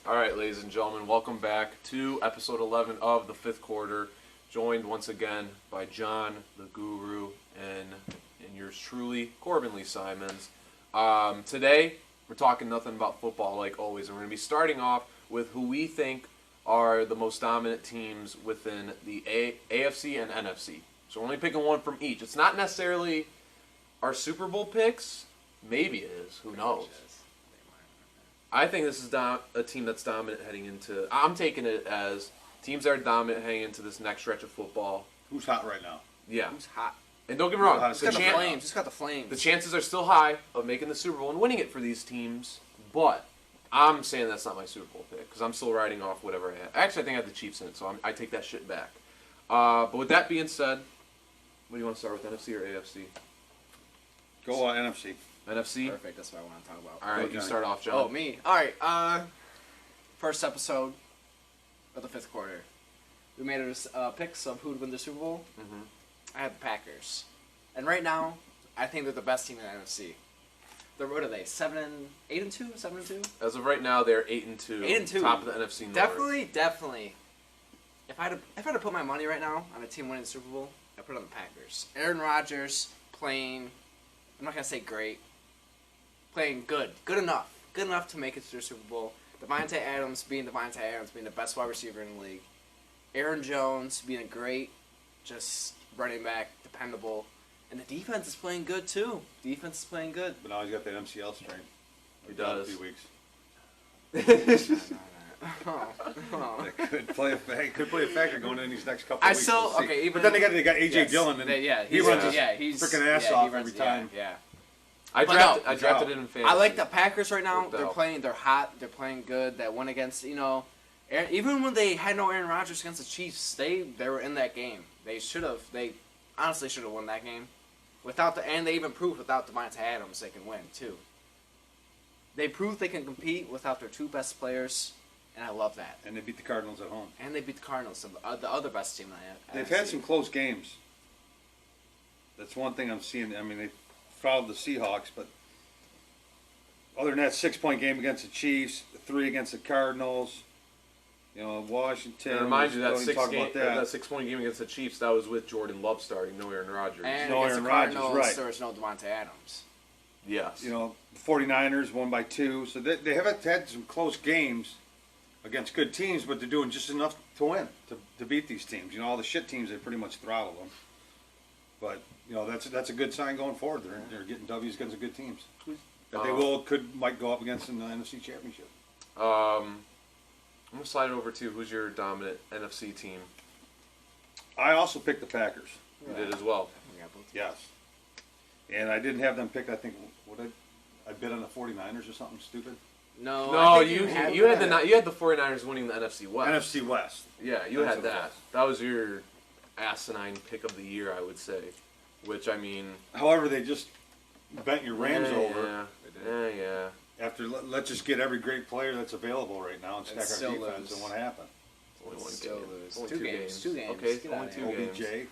All right, ladies and gentlemen, welcome back to episode 11 of the fifth quarter. Joined once again by John, the Guru, and yours truly, Corbin Lee Simons. Today, we're talking nothing about football like always, and we're going to be starting off with who we think are the most dominant teams within the AFC and NFC. So we're only picking one from each. It's not necessarily our Super Bowl picks. Maybe it is. Who knows? I think this is a team that's dominant heading into... I'm taking it as teams that are dominant heading into this next stretch of football. Who's hot right now? Yeah. Who's hot? And don't get me wrong. It's got the flames. The chances are still high of making the Super Bowl and winning it for these teams, but I'm saying that's not my Super Bowl pick because I'm still riding off whatever I have. Actually, I think I have the Chiefs in it, so I take that shit back. But with that being said, what do you want to start with, NFC or AFC? Go NFC. NFC? Perfect, that's what I want to talk about. All right, you start off, John. Oh, me. All right, first episode of the fifth quarter. We made picks of who would win the Super Bowl. Mm-hmm. I had the Packers. And right now, I think they're the best team in the NFC. What are they, 8-2? 7-2? As of right now, they're 8-2. 8-2. Top of the NFC North. Definitely. If I had to put my money right now on a team winning the Super Bowl, I'd put it on the Packers. Aaron Rodgers playing, I'm not going to say great, playing good. Good enough to make it to the Super Bowl. Davante Adams being the best wide receiver in the league. Aaron Jones being a great, just running back, dependable. And the defense is playing good, too. Defense is playing good. But now he's got that MCL strain. He does. A few weeks. Oh. That could play a factor going into these next couple of weeks. But then they got A.J. Dillon, and he runs his freaking ass off every time. Yeah. I drafted it in fantasy. I like the Packers right now. They're hot. They're playing good. That won against, even when they had no Aaron Rodgers against the Chiefs, they were in that game. They honestly should have won that game. And they even proved without Davante Adams they can win too. They proved they can compete without their two best players, and I love that. And they beat the Cardinals at home. And they beat the Cardinals, the other best team I have. They've had some close games. That's one thing I'm seeing. I mean, they fouled the Seahawks, but other than that 6-point game against the Chiefs, 3 against the Cardinals, Washington. And remind you that 6-point game against the Chiefs, that was with Jordan Love starting, no Aaron Rodgers. And no against Aaron the Rodgers, Cardinals, right. there was no Davante Adams. Yes. The 49ers won by 2, so they have had some close games against good teams, but they're doing just enough to win, to beat these teams. All the shit teams, they pretty much throttle them. But that's a good sign going forward. They're getting W's against the good teams that they might go up against in the NFC Championship. I'm gonna slide it over to who's your dominant NFC team. I also picked the Packers. You did as well. Yes. And I didn't have them picked. I think I bid on the 49ers or something stupid. No, you had the 49ers winning the NFC West. NFC West. Yeah, you had that. That was your asinine pick of the year, I would say. Which, I mean... However, they just bent your Rams over. Yeah. After, let's just get every great player that's available right now and stack our defense, and what happened? Only one still game. lose. Only Two games. Okay, Get only out of 2 here. games. OBJ.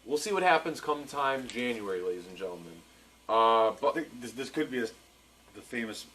We'll see what happens come time January, ladies and gentlemen. I think this could be the famous...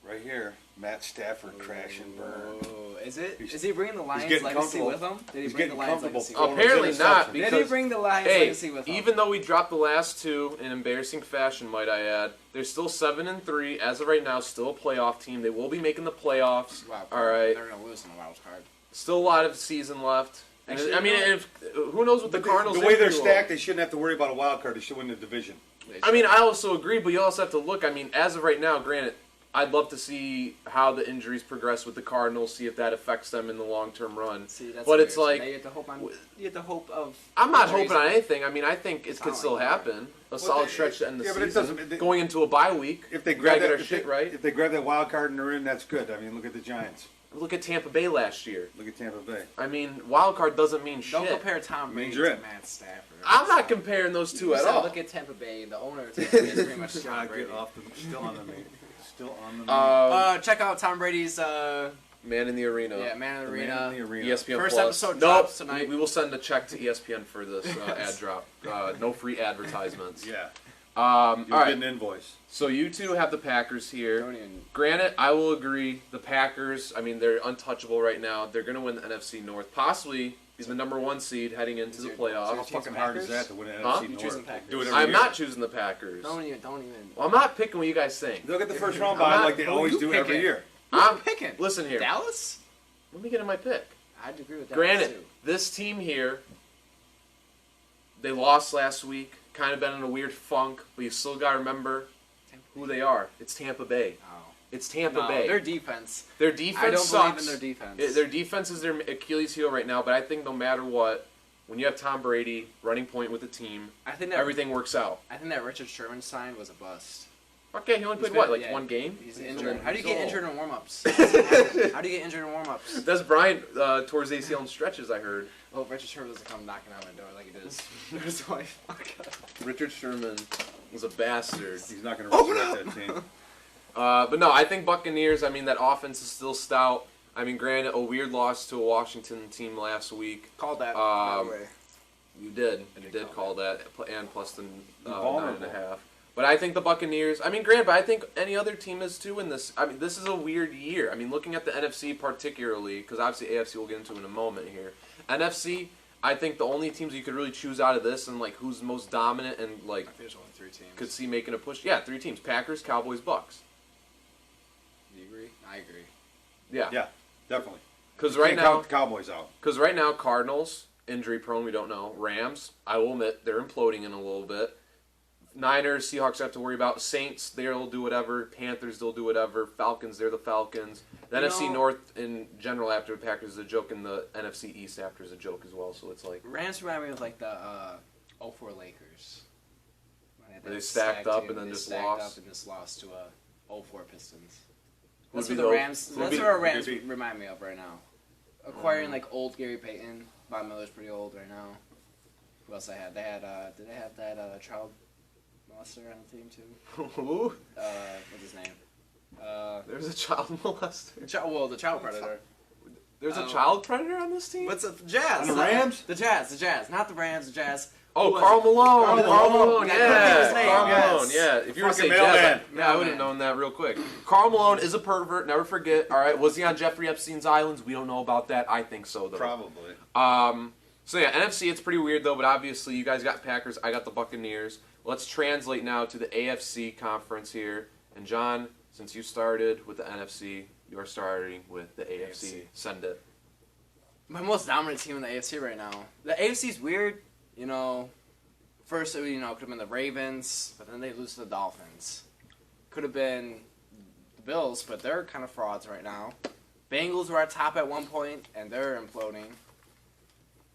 Right here, Matt Stafford crash and burn. Is it? Is he bringing the Lions legacy with him? Did he bring the Lions legacy with him? Apparently not. Did he bring the Lions legacy with him? Even though we dropped the last 2 in embarrassing fashion, might I add, they're still 7-3 as of right now. Still a playoff team. They will be making the playoffs. Wow, all right. They're gonna lose in the wild card. Still a lot of season left. And who knows what the Cardinals? The way they're stacked, they shouldn't have to worry about a wild card. They should win the division. I also agree, but you also have to look. As of right now, granted, I'd love to see how the injuries progress with the Cardinals, see if that affects them in the long-term run. But it's like... You have the hope of... I'm not hoping on anything. I think it could still happen. A solid stretch to end the season. Going into a bye week. If they grab right. If they grab that wild card and they're in, that's good. Look at the Giants. Look at Tampa Bay last year. Look at Tampa Bay. Wild card doesn't mean shit. Don't compare Tom Brady to Matt Stafford. I'm not comparing those two at all. Look at Tampa Bay. The owner of Tampa Bay is pretty much Tom Brady. Still on the main. Check out Tom Brady's Man in the Arena. Yeah, Man in the Arena. ESPN First Plus. episode drops tonight. We will send a check to ESPN for this ad drop. No free advertisements. Yeah. All You'll right. get an invoice. So you two have the Packers here. Don't even. Granted, I will agree. The Packers, I mean, they're untouchable right now. They're going to win the NFC North. Possibly be the number 1 seed heading into the How playoffs. How fucking hard is that to win an Huh? NFC You're choosing North? Packers. Do it every I'm year. not choosing the Packers. Don't even. Well, I'm not picking what you guys think. They'll get the first round I'm bye not- like they who always you do every picking? year. I'm picking. Listen here. Dallas? Let me get in my pick. I'd agree with that. Granted, too. this team here, they lost last week. Kind of been in a weird funk, but you still got to remember who they are. It's Tampa Bay. Oh. It's Tampa No, Bay. their defense. Their defense I don't sucks. believe in their defense. Their defense is their Achilles heel right now, but I think no matter what, when you have Tom Brady running point with the team, I think that everything works out. I think that Richard Sherman sign was a bust. Okay, he only He's played been- what, like yeah, 1 game? He's So injured. then How do you he's get old. injured in warm-ups? How do you get injured in warm-ups? That's Brian towards ACL and stretches, I heard. Oh, Richard Sherman doesn't come knocking on my door like he does. There's why. Richard Sherman was a bastard. He's not going to resurrect that team. But no, I think Buccaneers, I mean, that offense is still stout. I mean, granted, a weird loss to a Washington team last week. Called that. By the way. You did. I You did did call that, and plus the You're vulnerable. 9.5. But I think the Buccaneers, I mean, granted, but I think any other team is too in this. I mean, this is a weird year. I mean, looking at the NFC particularly, because obviously AFC we'll get into in a moment here. NFC, I think the only teams you could really choose out of this and, like, who's most dominant and, like, I think there's only 3 teams. could see making a push. Yeah, 3 teams. Packers, Cowboys, Bucks. Do you agree? I agree. Yeah. Yeah, definitely. Because right Can't now, count the Cowboys out. Cardinals, injury prone, we don't know. Rams, I will admit, they're imploding in a little bit. Niners, Seahawks have to worry about. Saints, they'll do whatever. Panthers, they'll do whatever. Falcons, they're the Falcons. The You NFC know- North in general after the Packers is a joke, and the NFC East after is a joke as well. So it's like Rams remind me of like the 04 Lakers. When had Where they that stacked up team, and then they just stacked lost? up and just lost to a 04 Pistons. Would That's be what the the- Rams. would That's be- what our would Rams be- remind me of right now. Acquiring like old Gary Payton. Von Miller's pretty old right now. Who else I had? They had. Did they have that child molester on the team too? Who? What's his name? There's a child molester. The child predator. There's a Oh. child predator on this team? What's the Jazz? On the Rams? The Jazz, not the Rams. The Jazz. Oh, Who was Carl it? Malone. Carl Malone. Yeah, I couldn't think of his name, Carl yes. Malone. Yeah, if you were to say Fucking Jazz, mailman. I would have known that real quick. Carl Malone is a pervert. Never forget. All right, was he on Jeffrey Epstein's islands? We don't know about that. I think so, though. Probably. So yeah, NFC, it's pretty weird though, but obviously you guys got Packers, I got the Buccaneers. Let's translate now to the AFC conference here. And John, since you started with the NFC, you're starting with the AFC. AFC. Send it. My most dominant team in the AFC right now. The AFC's weird, you know. First, it could have been the Ravens, but then they lose to the Dolphins. Could have been the Bills, but they're kind of frauds right now. Bengals were at top at one point, and they're imploding.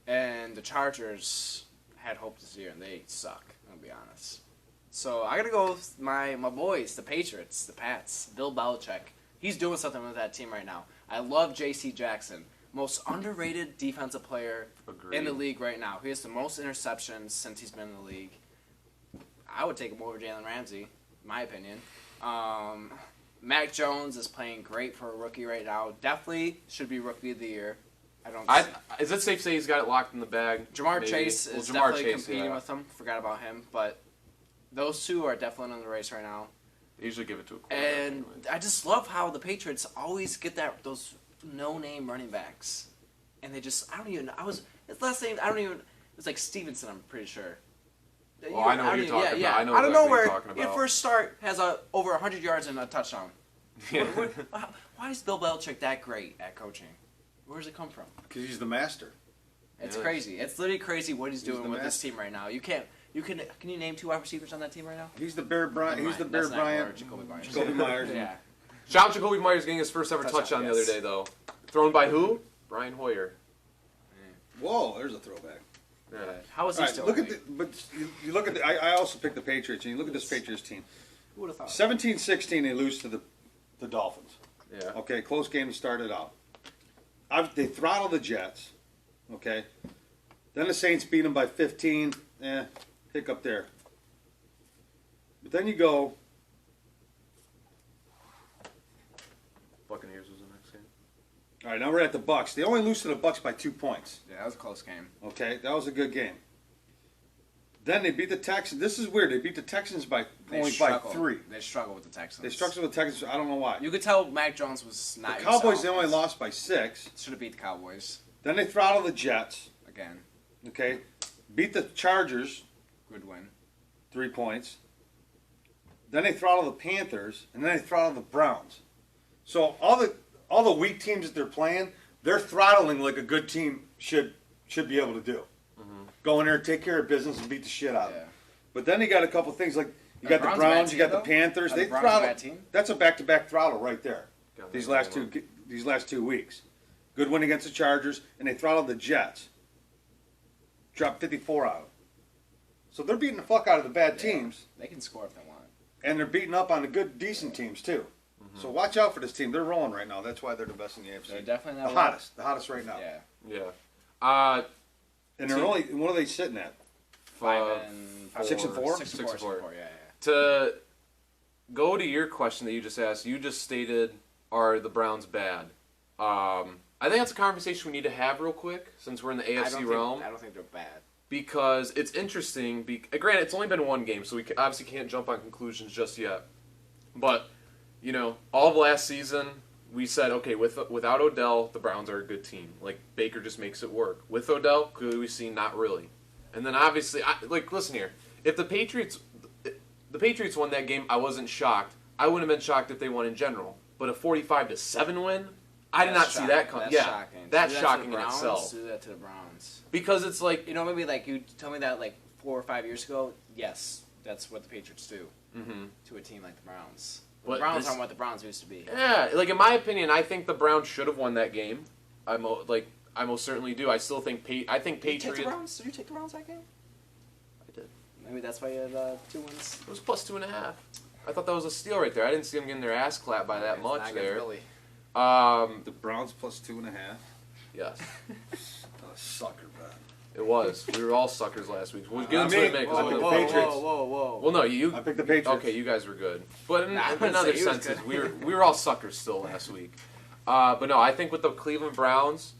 And the Chargers had hope this year, and they suck, I'll be honest. So I got to go with my boys, the Patriots, the Pats, Bill Belichick. He's doing something with that team right now. I love J.C. Jackson. Most underrated defensive player Agreed. in the league right now. He has the most interceptions since he's been in the league. I would take him over Jalen Ramsey, in my opinion. Mac Jones is playing great for a rookie right now. Definitely should be Rookie of the Year. Is it safe to say he's got it locked in the bag? Jamar Maybe? Chase Well, is Jamar definitely Chase, competing yeah. with him. Forgot about him. But those two are definitely in the race right now. They usually give it to a quarterback. And anyways. I just love how the Patriots always get those no-name running backs. And they just, I don't even, his last name, it's like Stevenson, I'm pretty sure. Oh, I know what you're talking about. Yeah. I know Out of exactly what nowhere, you're talking your about. first start has over 100 yards and a touchdown. Yeah. Why is Bill Belichick that great at coaching? Where does it come from? Because he's the master. It's Yes. crazy. It's literally crazy what he's He's doing the with this master. team right now. Can you name 2 wide receivers on that team right now? He's the Bear Bryant. Never He's the mind. Bear That's not Bryant. word. Jacoby Myers. Jacoby Myers. Yeah. Shout out Jacoby Myers getting his first ever touchdown the other yes. day, though. Thrown by who? Brian Hoyer. Whoa, there's a throwback. Yeah. How is he All right, still look in at the the, league? but you look at the. I also picked the Patriots, and you look at this Patriots team. Who would have thought? 17-16, they lose to the Dolphins. Yeah. Okay, close game to start it out. They throttle the Jets. Okay, then the Saints beat them by 15. Hiccup there. But then you go. Buccaneers was the next game. All right, now we're at the Bucks. They only lose to the Bucks by 2 points. Yeah, that was a close game. Okay, that was a good game. Then they beat the Texans. This is weird. They beat the Texans by only by 3. They struggled with the Texans. They struggled with the Texans. I don't know why. You could tell Mac Jones was not. The Cowboys, they only lost by 6. Should have beat the Cowboys Then they throttled the Jets. again. Okay. Beat the Chargers, Good win. 3 points. Then they throttled the Panthers, and then they throttled the Browns. So all the weak teams that they're playing, they're throttling like a good team should be able to do. Go in there, take care of business, and beat the shit out of them. But then they got a couple things like you got the Browns, you got the Panthers. They throttle. That's a back-to-back throttle right there. These last 2 weeks, good win against the Chargers, and they throttled the Jets. Dropped 54 out of them. So they're beating the fuck out of the bad teams. They can score if they want. And they're beating up on the good, decent teams too. So watch out for this team. They're rolling right now. That's why they're the best in the AFC. They're definitely not the hottest right now. Yeah. And they're only, what are they sitting at? 6 and 4. 6 and 4. Yeah. To go to your question that you just asked, you just stated, are the Browns bad? I think that's a conversation we need to have real quick since we're in the AFC realm. I don't think they're bad. Because it's interesting. Granted, it's only been one game, so we obviously can't jump on conclusions just yet. But, you know, all of last season, we said, okay, without Odell, the Browns are a good team. Like, Baker just makes it work. With Odell, clearly we see not really. And then obviously, listen here. If the Patriots won that game, I wasn't shocked. I wouldn't have been shocked if they won in general. But a 45-7 win, I did not see that coming. That's shocking. That's Do that shocking to the in Browns, itself. Do that to the Browns. Because it's like, you know, maybe like you told me that like 4 or 5 years ago. Yes, that's what the Patriots do to a team like the Browns. The Browns aren't what the Browns used to be. Yeah, like in my opinion, I think the Browns should have won that game. I most certainly do. I still think Patriots. Did you take the Browns? Did you take the Browns that game? I did. Maybe that's why you had 2 wins. It was +2.5. I thought that was a steal right there. I didn't see them getting their ass clapped by that much there. Really. The Browns +2.5. Yes. Sucker, man. It was. We were all suckers last week. We'll get into it in a minute. Whoa. Well, no, you. I picked the Patriots. Okay, you guys were good. But in I other senses, we were all suckers still last week. But no, I think with the Cleveland Browns,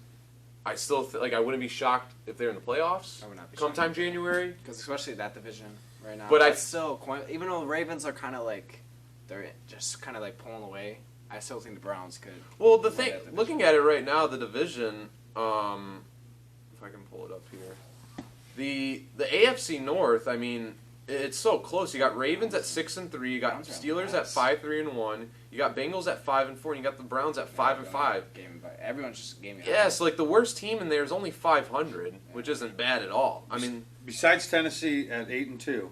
I still I wouldn't be shocked if they're in the playoffs. I would not be come time January. Because especially that division right now. But even though the Ravens are kind of like, they're just kind of like pulling away, I still think the Browns could. Well, the thing, looking at it right now, the division, if I can pull it up here, the AFC North. I mean, it's so close. You got Ravens at 6-3. You got Steelers at 5-3-1. You got Bengals at 5-4. And you got the Browns at 5-5. Everyone's just gaming. Yeah, so like the worst team in there is only 500, which isn't bad at all. I mean, besides Tennessee at 8-2,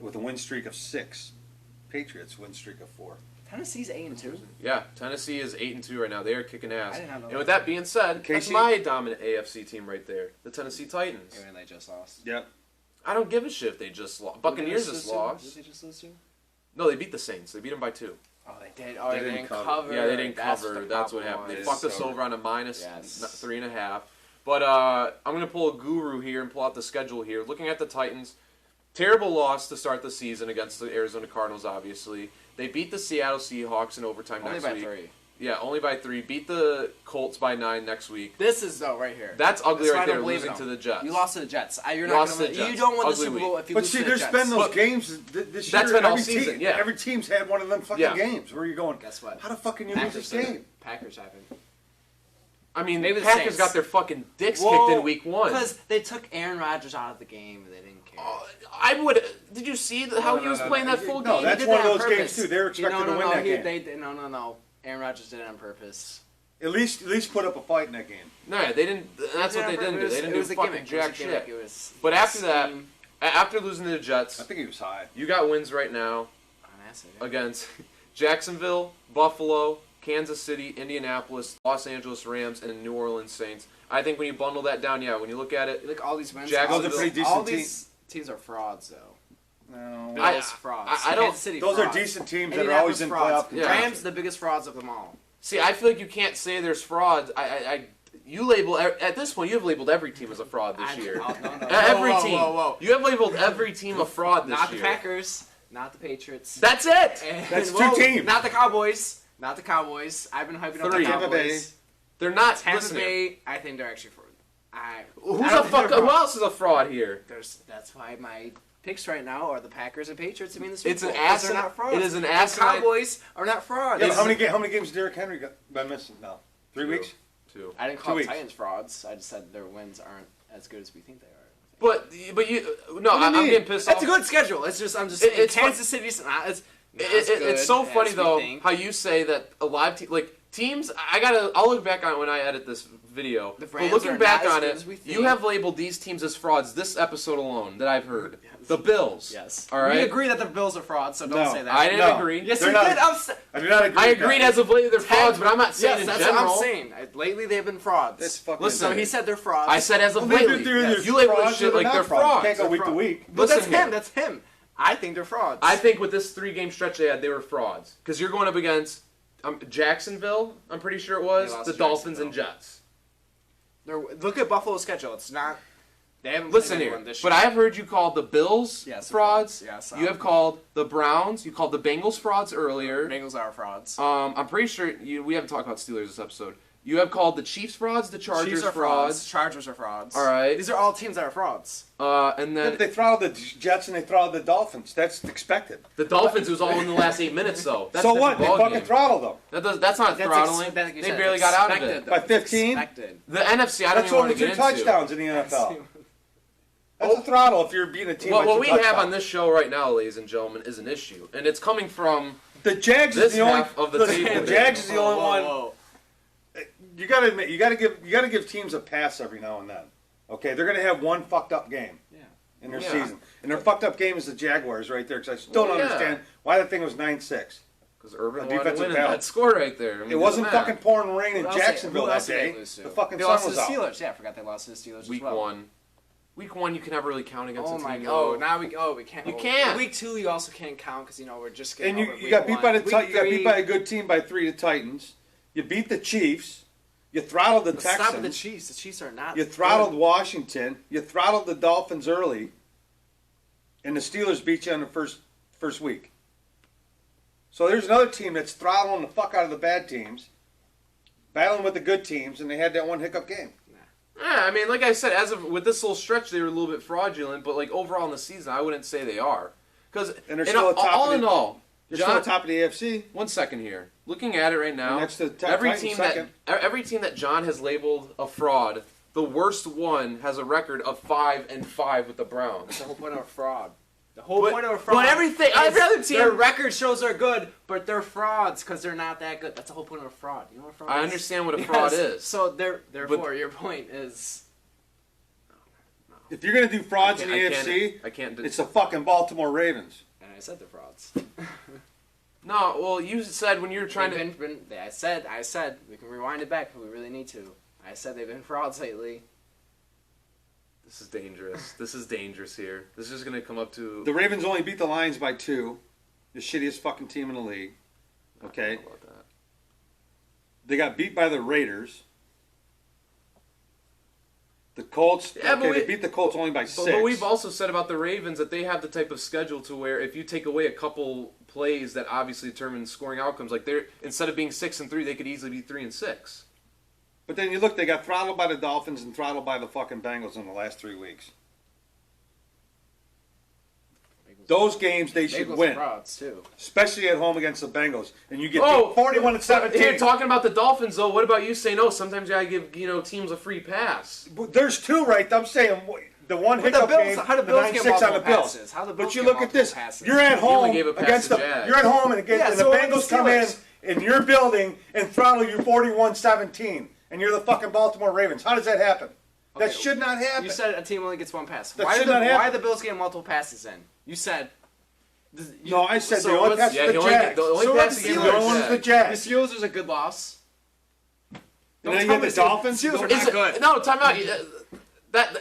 with a win streak of 6, Patriots win streak of 4. Tennessee's 8-2. Yeah, Tennessee is 8-2 right now. They are kicking ass. I did not know and with that being said, Casey? that's my dominant AFC team right there, the Tennessee Titans. And they just lost. Yep. I don't give a shit if they just lost. Buccaneers just lost. Did they just lose to? No, they beat the Saints. They beat them by 2. Oh, they did. Oh, they didn't cover. Yeah, they didn't cover. That's what happened. They fucked us over on a -3.5. But I'm going to pull a guru here and pull out the schedule here. Looking at the Titans, terrible loss to start the season against the Arizona Cardinals, obviously. They beat the Seattle Seahawks in overtime next week. Only by 3. Yeah, only by 3. Beat the Colts by 9 next week. This is though right here. That's ugly right there, losing to the Jets. You lost to the Jets. You're not gonna. You don't win the Super Bowl if you lose to the Jets. But see, there's been those games this year. That's been all season. Yeah, every team's had one of them fucking games. Where are you going? Guess what? How the fuck can you lose this game? Packers happened. I mean, maybe the Packers got their fucking dicks kicked in week 1 because they took Aaron Rodgers out of the game and they didn't care. I would. Did you see how he was playing that full game? No, that's one of those games too. They were expected to win that game. No. Aaron Rodgers did it on purpose. At least put up a fight in that game. No, they didn't. That's what they didn't do. They didn't do fucking jack shit. But after that, after losing to the Jets, I think he was high. You got wins right now against Jacksonville, Buffalo, Kansas City, Indianapolis, Los Angeles Rams, and New Orleans Saints. I think when you bundle that down, when you look at it, look all these wins. Those are pretty decent all these teams are frauds, though. No, Bills frauds. I don't. Those are decent teams that are always in playoff. Rams, the biggest frauds of them all. See, I feel like you can't say there's frauds. You label at this point. You have labeled every team as a fraud this year. No. Every team. Whoa. You have labeled every team a fraud this year. Not the Packers. Not the Patriots. That's it. That's 2 teams. Not the Cowboys. Not the Cowboys. I've been hyping up the Cowboys. They're not. Tampa Bay. I think they're actually fraud. Who else is a fraud here? That's why my picks right now are the Packers and Patriots to be in the Super It's Bowl. an asinine. They're not frauds. It is an The asinine. Cowboys are not frauds. Yeah, but how many games Derrick Henry been missing now? 3 weeks? 2. I didn't call 2 the weeks. Titans frauds. I just said their wins aren't as good as we think they are. But I'm getting pissed off. It's a good schedule. It's just It's Kansas City's not as It's so good funny as we though think. how you say that a live teams. I'll look back on it when I edit this video. The But Rams looking are back not as on good it, as we think. you have labeled these teams as frauds this episode alone that I've heard. The Bills. Yes. All right. We agree that the Bills are frauds, so don't No. say that. I didn't No. agree. Yes, They're you not- did. I do not agree. I with agreed that. as of lately they're frauds, but I'm not saying Yes, in that's general. what I'm saying. Lately, they've been frauds. It's fucking Listen, So he said they're frauds. I said as of Well, lately. they're You label frauds shit or like not they're frauds. frauds. Can't go They're week to frauds. week. But that's Listen here. him. That's him. I think they're frauds. I think with this 3-game stretch they had, they were frauds because you're going up against Jacksonville. I'm pretty sure it was They lost the to Dolphins and Jacksonville. Jets. Look at Buffalo's schedule. It's not. They haven't Listen played here, anyone this but year. I have heard you call the Bills Yes, frauds. yes, You have called the Browns. You called the Bengals frauds earlier. Bengals are frauds. I'm pretty sure we haven't talked about Steelers this episode. You have called the Chiefs frauds, the Chargers Chiefs are frauds. Chargers are frauds. All right. These are all teams that are frauds. And then They throttled the Jets and they throttled the Dolphins. That's expected. the Dolphins, it was all in the last 8 minutes, though. That's So a what? They different ball fucking game. throttled them. That's not throttling. Like you They said, barely it's got out of expected, it. though. By It's 15? Expected. The NFC, I don't That's even want over to 2 get into. touchdowns in the NFL. That's a throttle if you're beating a team by 2 What we touchdowns. have on this show right now, ladies and gentlemen, is an issue, and it's coming from The Jags this is the only half of the listen, table. The Jags is the only one. Whoa. You gotta admit, you gotta give teams a pass every now and then. Okay, they're gonna have one fucked up game Yeah. in their Yeah. season, and their fucked up game is the Jaguars right there. Because I still don't Yeah. understand why that thing was 9-6. because Urban A wanted to defensive win in battle. that score right there. I mean, It do wasn't the math. fucking pouring rain in Who else they- Jacksonville who that else did day. they lose to? The fucking They sun lost to was the out. Steelers. Yeah, I forgot they lost to the Steelers Week as well. 1. Week 1, you can never really count against Oh a team. my god! though. Oh, now we can't. You oh, can't. Week 2, you also can't count because we're just getting. And over you week got beat one. by the Week you got beat 3, by a good team by 3 to Titans. You beat the Chiefs. You throttled the Texans. Stop with the Chiefs. The Chiefs are not. You throttled Washington. You throttled the Dolphins early. And the Steelers beat you on the first week. So there's another team that's throttling the fuck out of the bad teams, battling with the good teams, and they had that one hiccup game. Yeah, I mean, like I said, with this little stretch, they were a little bit fraudulent, but like overall in the season, I wouldn't say they are. Because And they're still atop all of in the- all, They're John, still top of the AFC. 1 second here. Looking at it right now, next to the every Titans, team second. every team that John has labeled a fraud, the worst one has a record of 5-5 with the Browns. That's the whole point of a fraud. The whole But- point of a fraud. but every other team- Their record shows they're good, but they're frauds because they're not that good. That's the whole point of a fraud. You know what a fraud I is? understand what a fraud Yes. is. So therefore, your point is. If you're gonna do frauds in the I AFC, can't. it's the fucking Baltimore Ravens. And I said they're frauds. No, well, you said when you were trying to. I said we can rewind it back if we really need to. I said they've been frauds lately. This is dangerous. This is dangerous here. This is going to come up to. The Ravens only beat the Lions by 2, the shittiest fucking team in the league. Okay, I don't know about that. they got beat by the Raiders. The Colts. Yeah, but they beat the Colts only by 6. But we've also said about the Ravens that they have the type of schedule to where if you take away a couple plays that obviously determine scoring outcomes, like they're instead of being 6-3, they could easily be 3-6. But then you look, they got throttled by the Dolphins and throttled by the fucking Bengals in the last 3 weeks. Those games they should Bengals are win, frauds too. especially at home against the Bengals, and you get Oh, 41-17. Here, talking about the Dolphins though, what about you saying, oh, sometimes you gotta give teams a free pass? But there's 2 right. I'm saying the one But the hiccup Bills- game, how do the Bills get 9-6 on the multiple Bills. passes? How do the But Bills you get look at multiple this. passes? You're at He only home gave a pass against to the. Jags. You're at home and Yeah, the so what about Bengals the come in Steelers? in your building and throttle you 41-17, and you're the fucking Baltimore Ravens. How does that happen? That Okay, should not happen. You said a team only gets one pass. That Why should are not happen. why are the Bills getting multiple passes in? You said. No, I said So the only what's- pass yeah, to the the only- Jags. the only So pass what's he the gave only was one was the The Jags. Steelers was a good loss. And Don't then you tell get me the Dolphins. Steelers are Is not it, good. no, time out. That.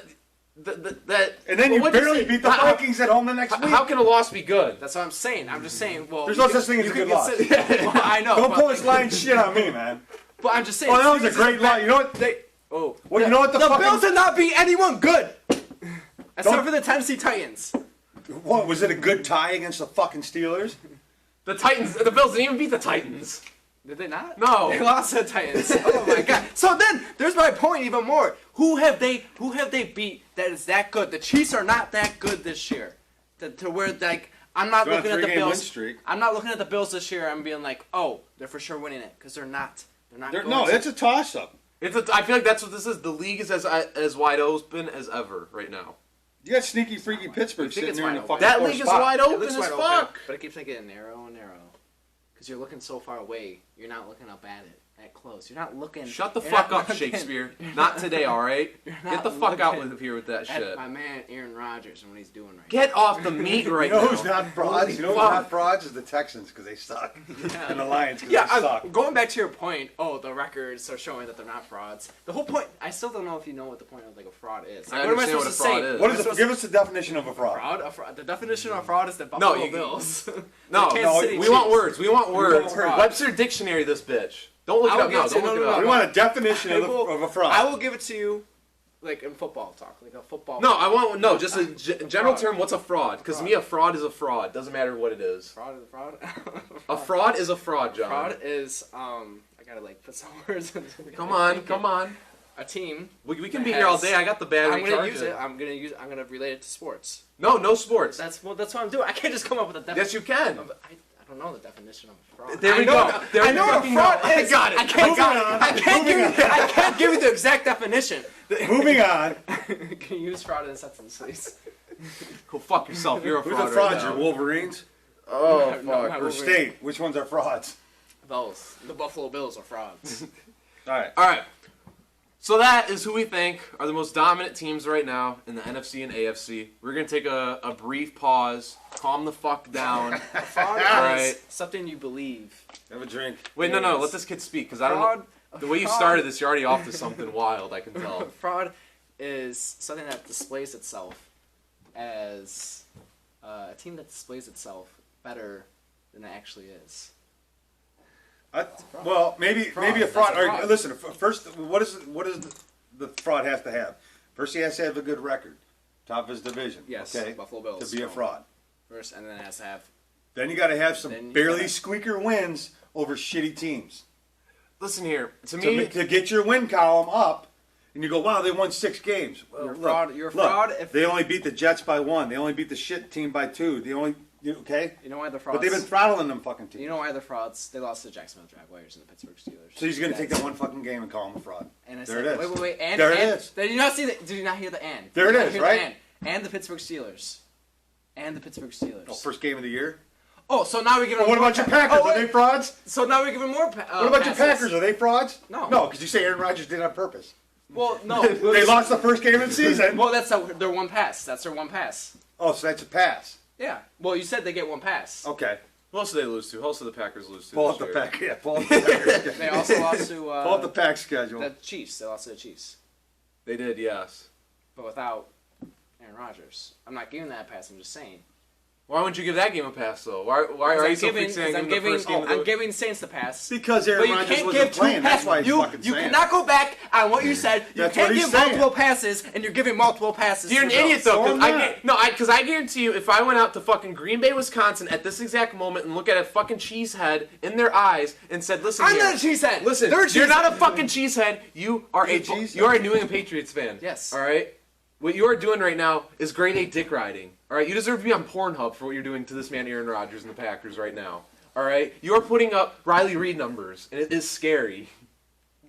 And then you what'd barely say? beat the How- Vikings at home the next week. How can a loss be good? That's what I'm saying. I'm just saying. Well, There's you no can- such thing as you a can good loss. consider- Well, I know. Don't but, pull this line shit on me, man. But I'm just saying. Oh, that was a Steelers great is loss. bad. You know what? Well, you know what the fucking- Bills did not beat anyone good, except Don't- for the Tennessee Titans. What, was it a good tie against the fucking Steelers? The Bills didn't even beat the Titans. Did they not? No. They lost to the Titans. Oh my god. So then, there's my point even more. Who have they beat that is that good? The Chiefs are not that good this year. To where, like, I'm not looking at the Bills. I'm not looking at the Bills this year and being like, oh, they're for sure winning it. Because they're not. No, it's a toss-up. I feel like that's what this is. The league is as wide open as ever right now. You got sneaky, freaky Pittsburgh sitting there in the fucking That fourth league is spot. wide open as fuck. But it keeps getting narrow and narrow. Because you're looking so far away, you're not looking up at it, that close. You're not looking. Shut the fuck up, Shakespeare. Not today, all right? Get the fuck out of here with that shit. My man Aaron Rodgers and what he's doing right now. Get off the meat right You know now. who's not frauds? You know who's not frauds is the Texans because they suck, and the Lions because they suck. Going back to your point, the records are showing that they're not frauds. The whole point, I still don't know if you know what the point of like a fraud is. Like, I what am I understand supposed what a to fraud say? is. Give us the definition of a fraud. A fraud. The definition of fraud is the Buffalo Bills. No, we want words. We want words. words. Webster Dictionary, this bitch. Don't look it up now. Don't look it up. We want a definition of a fraud. I will give it to you, like in football talk, like a football. No, just a general term. What's a fraud? Because to me, a fraud is a fraud. Doesn't matter what it is. Fraud is a fraud. A fraud is a fraud, John. Fraud is I gotta like put some words into it. Come on. A team. We can be here all day. I got the battery. I'm gonna use it. I'm gonna relate it to sports. No sports. That's what I'm doing. I can't just come up with a definition. Yes, you can. I don't know the definition of a fraud. There we go. I know what a fraud is. I got it. I can't give you the exact definition. Moving on. Can you use fraud in a sentence, please? Go fuck yourself. You're a fraud. Who's the frauds? Right now. Your Wolverines? Oh No, fuck. Or State? Which ones are frauds? Both. The Buffalo Bills are frauds. All right. So that is who we think are the most dominant teams right now in the NFC and AFC. We're going to take a brief pause, calm the fuck down. A fraud Right. is something you believe. Have a drink. Wait, no, let this kid speak, because I don't know. The way you started this, you're already off to something wild, I can tell. Fraud is something that displays itself as a team that displays itself better than it actually is. Well, maybe a fraud. That's a fraud. Listen, first, what does the fraud have to have? First, he has to have a good record, top of his division. Yes, okay, Buffalo Bills to be a fraud. First, and then it has to have. Then you got to have some Then you barely gotta- squeaker wins over shitty teams Listen here, to me, to get your win column up, and you go, wow, they won 6 games. Well, You're a look, fraud. You're a look, fraud if they only beat the Jets by 1. They only beat the shit team by 2. Okay? you know why they're frauds. But they've been throttling them fucking teams. You know why they're frauds? They lost to the Jacksonville Jaguars and the Pittsburgh Steelers. So he's going to take that one fucking game and call him a fraud. And I There said, it is. Wait. And, There it and, is. Did you not see the? Did you not hear the and? There it Did you not is, hear the right? And the Pittsburgh Steelers. And the Pittsburgh Steelers. Oh, first game of the year? Oh, so now we're giving. Well, what about your Packers? Are they frauds? So now we're giving more. What about your Packers? Are they frauds? No. No, because you say Aaron Rodgers did it on purpose. Well, no. They lost the first game of the season. Well, that's their one pass. That's their one pass. Oh, so that's a pass. Yeah. Well, you said they get one pass. Okay. who else do they lose to? Who else do the Packers lose to? Pull this up the year? pack. Yeah, pull up the Packers. They also lost to Pull up the pack schedule. the Chiefs. They lost to the Chiefs, They did, yes. but without Aaron Rodgers. I'm not giving that a pass. I'm just saying. Why wouldn't you give that game a pass, though? Why are you so fixated on the first game of the I'm giving Saints the pass. Because But Aaron you Rodgers can't wasn't give two playing. That's passes. why he's fucking You saying cannot go back on what you said. You That's can't what he's give saying. multiple passes, and you're giving multiple passes. You're to an the idiot, Bills. though. So I'm not. Because I guarantee you, if I went out to fucking Green Bay, Wisconsin at this exact moment and look at a fucking cheesehead in their eyes and said, "Listen, I'm here, not a cheesehead. Listen, They're a you're not a cheesehead. fucking cheesehead. You are You're a a cheesehead. you are a New England Patriots fan. Yes. All right. What you are doing right now is grade A dick riding. All right. You deserve to be on Pornhub for what you're doing to this man, Aaron Rodgers, and the Packers right now. All right. You are putting up Riley Reid numbers, and it is scary.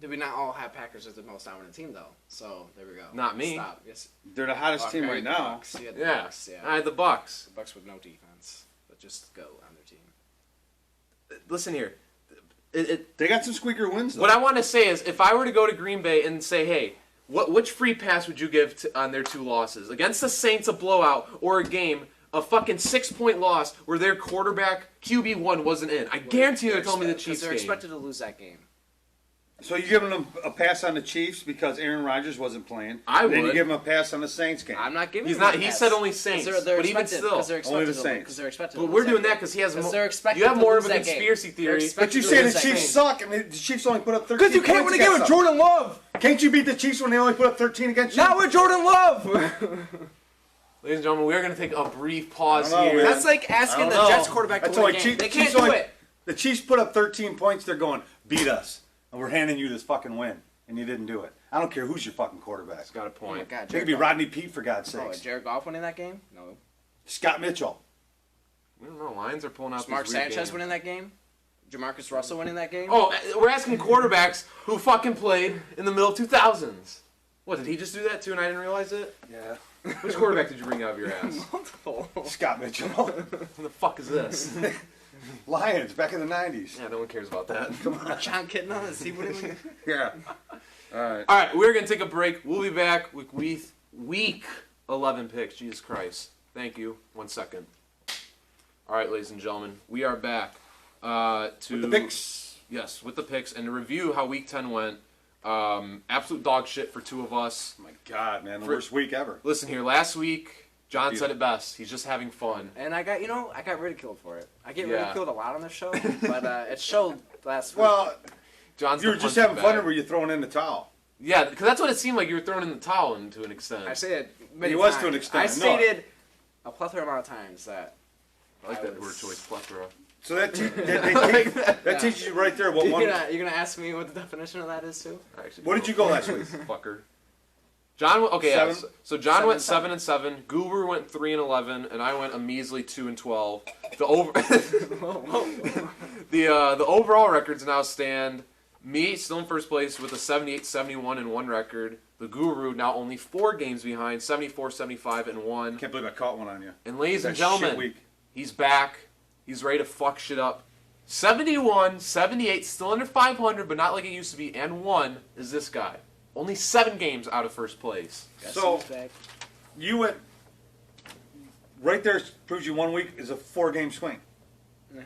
Did we not all have Packers as the most dominant team, though? So, there we go. Not me. Stop. Yes. They're the hottest team Okay, right the now. Bucks. You had the Yeah. Bucks, yeah. I had the Bucks. The Bucks with no defense, but just go on their team. Listen here. They got some squeaker wins, though. What I want to say is, if I were to go to Green Bay and say, hey, which free pass would you give on their 2 losses? Against the Saints, a blowout, or a game, a fucking 6-point loss where their quarterback, QB1, wasn't in. I guarantee you they're telling me the Chiefs They're game. expected to lose that game. So you giving them a pass on the Chiefs because Aaron Rodgers wasn't playing. I Then you would. give them a pass on the Saints game. I'm not giving He's them not. a He pass. said only Saints, They're but even expected- still. Because they're Only the expected to- Saints. Because they're expected But to we're lose doing that that game. because he has Because more. they're expected You have to more lose of a that game. conspiracy They're theory. expected But you to say the lose that Chiefs game. suck, and the Chiefs only put up 13 Because you can't points win a game with against them. Jordan Love. Can't you beat the Chiefs when they only put up 13 against you? Not with Jordan Love. Ladies and gentlemen, we are going to take a brief pause I don't know, here. man. That's like asking I the don't know. Jets quarterback to That's win a why game. Chiefs- They can't Chiefs do only- it. The Chiefs put up 13 points. They're going, beat us. And we're handing you this fucking win. And you didn't do it. I don't care who's your fucking quarterback. It's got a Oh my point. God, They could be Rodney Pete, for God's Oh, sakes. Jared Goff winning that game? No. Scott Mitchell. I don't know. Lions are pulling out Mark these weird Sanchez games. winning that game? Jamarcus Russell winning that game? Oh, we're asking quarterbacks who fucking played in the middle 2000s. What, did he just do that too and I didn't realize it? Yeah. Which quarterback did you bring out of your ass? Multiple. Scott Mitchell. Who the fuck is this? Lions, back in the 90s. Yeah, no one cares about that. Come on. John Kitna, is he winning? Yeah. All right. All right, we're going to take a break. We'll be back with week 11 picks. Jesus Christ. Thank you. 1 second. All right, ladies and gentlemen, we are back to With the picks. Yes, with the picks and to review how week 10 went. Absolute dog shit for two of us. Oh my God, man. The worst week ever. Listen here, last week, John said it best. He's just having fun. And I got ridiculed for it. I get Yeah. ridiculed a lot on this show, but it showed last week. Well, John's you were the just punching having fun, bag. or were you throwing in the towel? Yeah, because that's what it seemed like. You were throwing in the towel to an extent. I say it many He was times. to an extent, I no. stated a plethora amount of times that I like I that was- word choice, plethora. So that teaches you right there what you're one. gonna ask me what the definition of that is too? Actually, What did you go last week? Fucker. John, okay, yeah, Seven? so John went 7 and 7. Guru went 3-11, and I went a measly 2-12. The over, the overall records now stand. Me still in first place with a 78-71-1 record. The Guru now only 4 games behind, 74-75-1. Can't believe I caught one on you. And ladies and That shit gentlemen, week. he's back. He's ready to fuck shit up. 71-78, still under 500, but not like it used to be. And 1 is this guy. Only 7 games out of first place. So you went right there. Proves you 1 week is a 4-game swing. Yeah.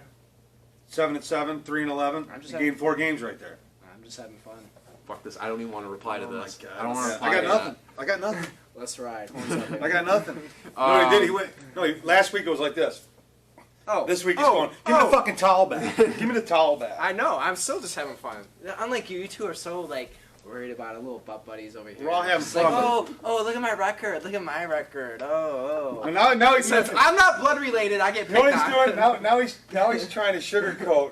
7-7, 3-11. I'm just You having- gained 4 games right there. I'm just having fun. Fuck this. I don't even want to reply to Oh my this. God. I don't want to Yeah, reply I got to nothing. I got nothing. Let's ride. Horns up, baby. I got nothing. No, he did. He went. No, last week it was like this. Oh, This week he's going. Give me the fucking towel back. Give me the towel back. I know. I'm still just having fun. Unlike you two are so like worried about our little butt buddies over here. We're all having Just fun. Like, oh, look at my record. Look at my record. Oh. And now he's Since I'm not blood related, I get You know picked what he's on. doing? Now he's trying to sugarcoat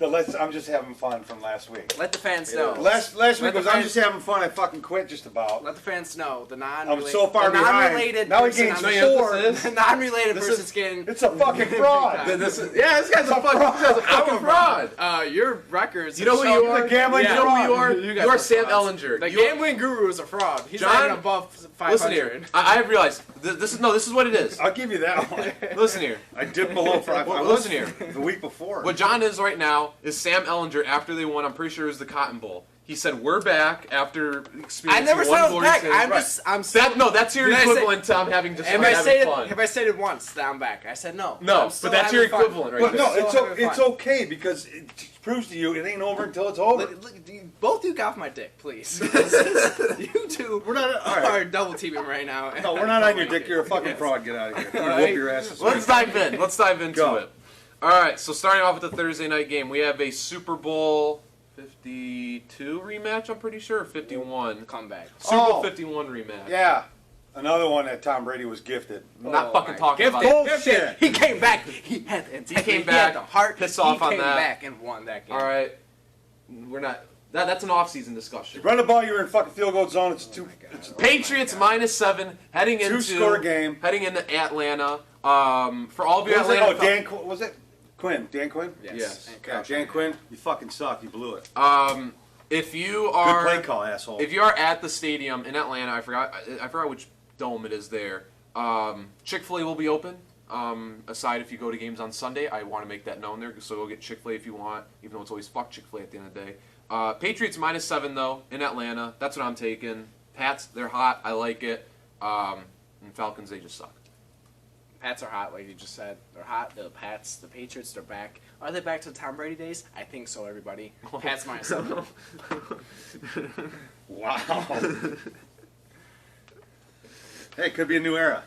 I'm just having fun from last week. Let the fans know. Last Let week the was I'm fans- just having fun. I fucking quit just about. Let the fans know the I'm so far the behind. non-related Now he person gains on the 4. the non-related This person's getting. It's a fucking fraud. This is, yeah, this guy's a fucking fraud. Your records. You know who you are? The gambling You know who you are? You You, guys are are Sam frauds. Ellinger. The You are- gambling guru is a fraud. He's John, not even above 500. Listen here. I have realized this is what it is. I'll give you that one. Listen here. I dipped below 5. Well, I listen was here. the week before. What John is right now is Sam Ellinger after they won. I'm pretty sure it was the Cotton Bowl. He said, "We're back after experiencing I never one said I was glorious back. season." I'm That's your Did I say- equivalent to I'm having just Have fun, I having stated? fun. Have I stated once that I'm back? I said no. No, I'm still but that's your having fun. equivalent right But there. no, Still it's having fun. okay because it proves to you it ain't over until it's over. Look, both you got off my dick, please. You two We're not. All are right. double teaming right now. No, we're not on your dick. You're a fucking fraud. Get out of here. You All right. whoop your ass. Let's dive in. Let's dive into Go. it. All right. So starting off with the Thursday night game, we have a Super Bowl 52 rematch. I'm pretty sure 51. Comeback. Super Bowl Oh. 51 rematch. Yeah, another one that Tom Brady was gifted. I'm not Oh fucking my talking about God. that. Bullshit. He came back. He had the integrity. came He back, had the heart. pissed off on He came that. back and won that game. All right. We're not. That's an off-season discussion. Run the ball. You're in fucking field goal zone. It's Oh my God. It's Patriots -7 heading into two-score game. heading into Atlanta. For all of you What was it? Atlanta, Oh, Dan. Was it Quinn? Dan Quinn. Yes. And Yeah, Kyle Dan Shanahan. Quinn. You fucking suck. You blew it. if you Good are play call, asshole. if you are at the stadium in Atlanta, I forgot which dome it is there. Chick-fil-A will be open. Aside if you go to games on Sunday, I want to make that known there. So go get Chick-fil-A if you want, even though it's always fuck Chick-fil-A at the end of the day. Patriots -7 though in Atlanta. That's what I'm taking. Pats, they're hot. I like it. And Falcons, they just suck. Pats are hot, like you just said. They're hot. The Pats, the Patriots, they're back. Are they back to the Tom Brady days? I think so, everybody. Pats -7. Wow. Hey, it could be a new era.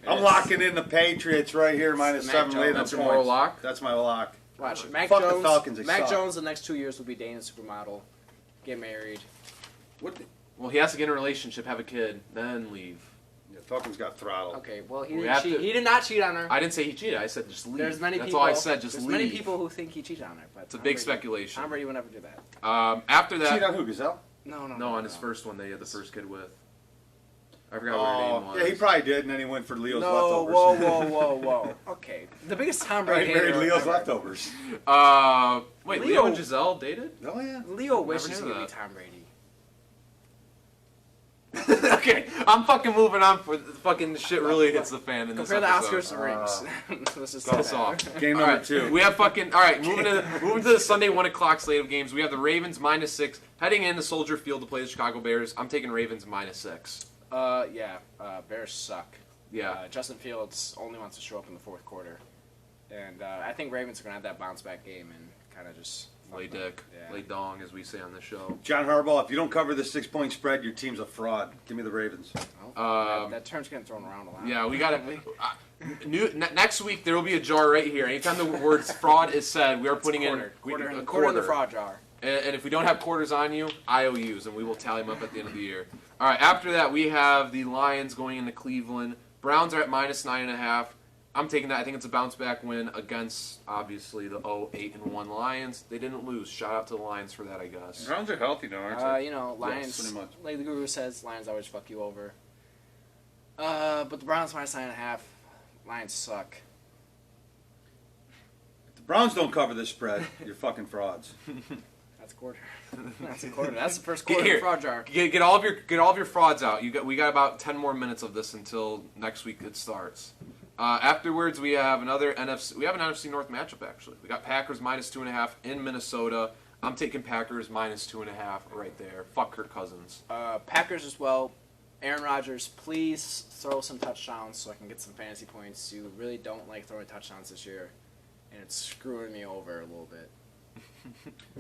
I'm Yes. locking in the Patriots right here, -7 Mac Jones. later That's your points. moral lock? That's my lock. Watch, Mac Fuck the Jones. Falcons, they Mac suck. Jones, the next 2 years will be dating a supermodel, get married. Well, he has to get in a relationship, have a kid, then leave. Yeah, Falcons got throttled. Okay, well, he We didn't have cheat. to- He did not cheat on her. I didn't say he cheated. I said just leave. There's many That's people. all I said. Just there's leave. many people who think he cheated on her, but It's a Tom big Brady- speculation. Tom Brady would never do that. After that, Cheat on who, Gazelle? no, on his first one, they had the first kid with. I forgot what her name was. Yeah, he probably did, and then he went for Leo's No, leftovers. whoa. Okay, the biggest Tom Right, Brady married hater Leo's ever. leftovers. Wait, Leo- Leo and Giselle dated? Oh, yeah. Leo wishes knew he could be that. Tom Brady. Okay, I'm fucking moving on. For the fucking shit really hits the fan in this Compare the episode. Oscars to rings. Let's just Cut say us that. off. Game All number right, 2. we have fucking. All right, moving to the Sunday 1 o'clock slate of games. We have the Ravens -6 heading into Soldier Field to play the Chicago Bears. I'm taking Ravens -6. Bears suck. Yeah. Justin Fields only wants to show up in the fourth quarter, and I think Ravens are gonna have that bounce back game and kind of just Lay dick, Yeah. lay dong, as we say on the show. John Harbaugh, if you don't cover the 6-point spread, your team's a fraud. Give me the Ravens. that term's getting thrown around a lot. Yeah, we got it. Next week there will be a jar right here. Anytime the word fraud is said, we are putting in quarter a in the fraud jar. And if we don't have quarters on you, IOUs, and we will tally them up at the end of the year. All right, after that, we have the Lions going into Cleveland. Browns are at -9.5. I'm taking that. I think it's a bounce back win against, obviously, the 8-1 Lions. They didn't lose. Shout out to the Lions for that, I guess. Browns are healthy now, aren't Lions, pretty much. like the guru says, Lions always fuck you over. But the Browns -9.5. Lions suck. If the Browns don't cover this spread, you're fucking frauds. That's a quarter. That's a quarter. That's the first Get quarter here. of the fraud jar. Get all of your frauds out. We got about 10 more minutes of this until next week it starts. Afterwards, we have another NFC. We have an NFC North matchup actually. We got Packers -2.5 in Minnesota. I'm taking Packers -2.5 right there. Fuck Kirk Cousins. Packers as well. Aaron Rodgers, please throw some touchdowns so I can get some fantasy points. You really don't like throwing touchdowns this year, and it's screwing me over a little bit.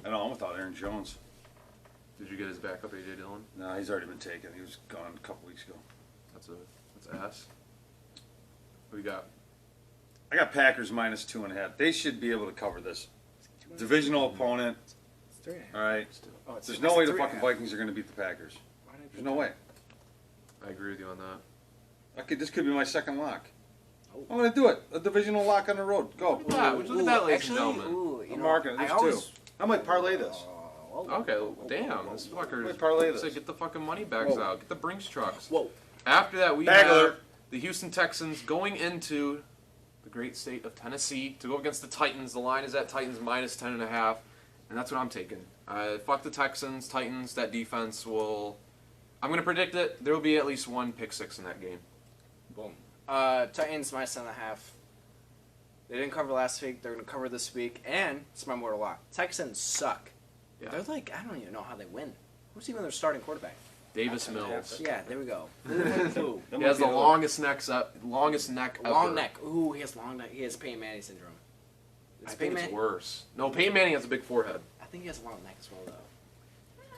I know, I'm without Aaron Jones. Did you get his backup, AJ Dillon? No, he's already been taken. He was gone a couple weeks ago. That's ass. What do you got? I got Packers -2.5. They should be able to cover this. Divisional opponent. It's 3.5. All right. Oh, it's There's no way the 3.5. fucking Vikings are going to beat the Packers. Why did I There's pick no that? way. I agree with you on that. This could be my second lock. Oh. I'm going to do it. A divisional lock on the road. Go. Look at that. Look at that, ladies Actually, and gentlemen. you I'm know, marking it. I There's always, two. I might parlay this. Okay, damn. This fucker Wait, parlay this. said get the fucking money bags Whoa. out. Get the Brinks trucks. Whoa. After that, we Bagler. have the Houston Texans going into the great state of Tennessee to go against the Titans. The line is at Titans -10.5, and that's what I'm taking. Fuck the Texans, Titans. That defense will. I'm gonna predict it. There will be at least one pick six in that game. Boom. Titans -7.5. They didn't cover last week. They're going to cover this week. And it's my mortal lock. Texans suck. Yeah. They're like, I don't even know how they win. Who's even their starting quarterback? Davis Mills. Yeah, there we go. Who? He has the longest neck ever. Long neck. Ooh, he has long neck. He has Peyton Manning syndrome. I Is think Peyton it's Man- worse. No, Peyton Manning has a big forehead. I think he has a long neck as well, though.